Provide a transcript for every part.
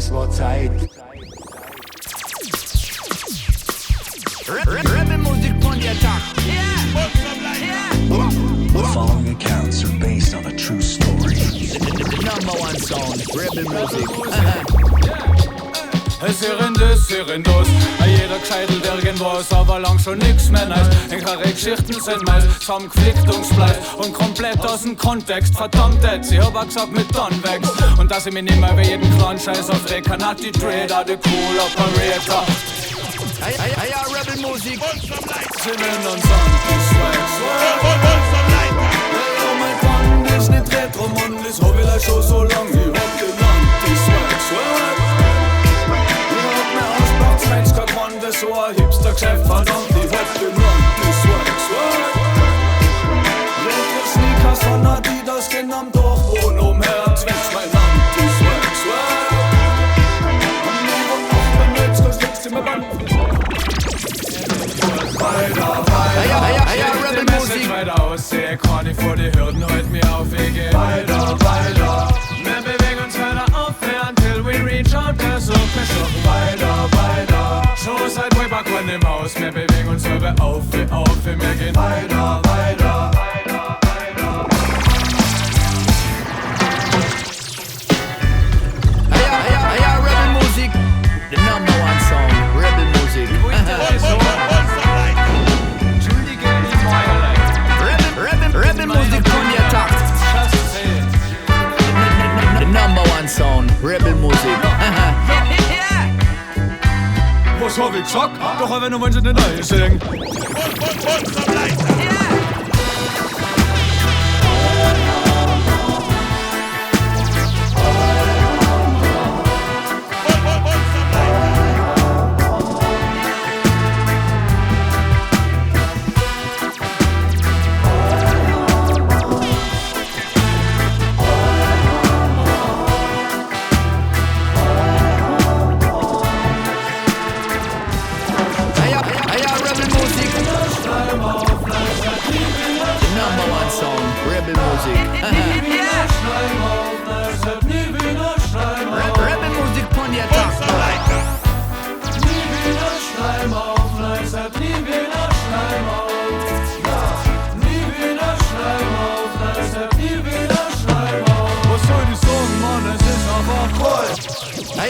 es war Zeit. Rebelmusik von der Tag. The following accounts are based on a true story. The number one sound, Rebelmusik. Es Serendus, jeder gescheitelt irgendwas, aber lang schon nix mehr nice. Enkere Geschichten sind meist zusammengeflickt und komplett aus dem Kontext. Verdammt jetzt, ich hab auch gesagt mit Don weg. Und dass ich mich nicht mehr wie jeden kleinen Scheiß aufreg kann, hat die Trader, der cool Operator. Hey, ja, Rebelmusik. Zinnen und Anti-Swag. Oh mein Band ist nicht retro, Mann, das hab ich schon so lang. Ich hab den Anti-Swag. Das so ein Hipster-Geschäft, verdammt, ich hab den Anti-Swag. Retro-Sneakers von Adidas gehen am Dorf und umher zwecks mein Anti-Swag. Und niemand benutzt das letzte Mal Band. Weiter, Rebelmusik. Weiter aussehe, kann ich vor die Hürden heute mir aufwege. Weiter. Wir bewegen uns weiter aufwärts, till we reach out, der Suche. Weiter. Schon seit way back when im Haus, wir bewegen uns über auf, wir gehen weiter. Hey, Rebelmusik. The number one song, Rebelmusik. Rebelmusik von der Tag. The number one sound, Rebelmusik. Was hab ich gesagt? Doch wenn du meinst, nicht nein singen. Rebelmusik von der Tag. Was soll ich sagen, Mann, es ist einfach voll.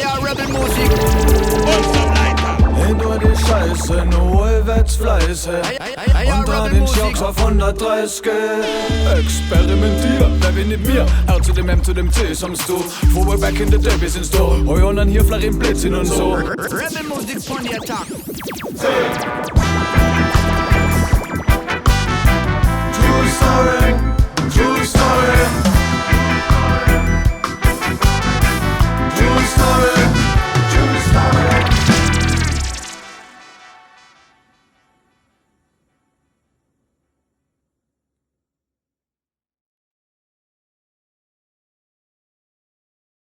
Ja, Rebelmusik. Hinter die Scheiße, nur wird's fleißig. Und da den Jocks auf 130. Experimentier, wer bin nicht mir? R zu dem M zu dem C, samst du. Wo wir back in the day, wir sind's da. Hoi und dann hier flach im Blödsinn und so. Rebelmusik von der Tag.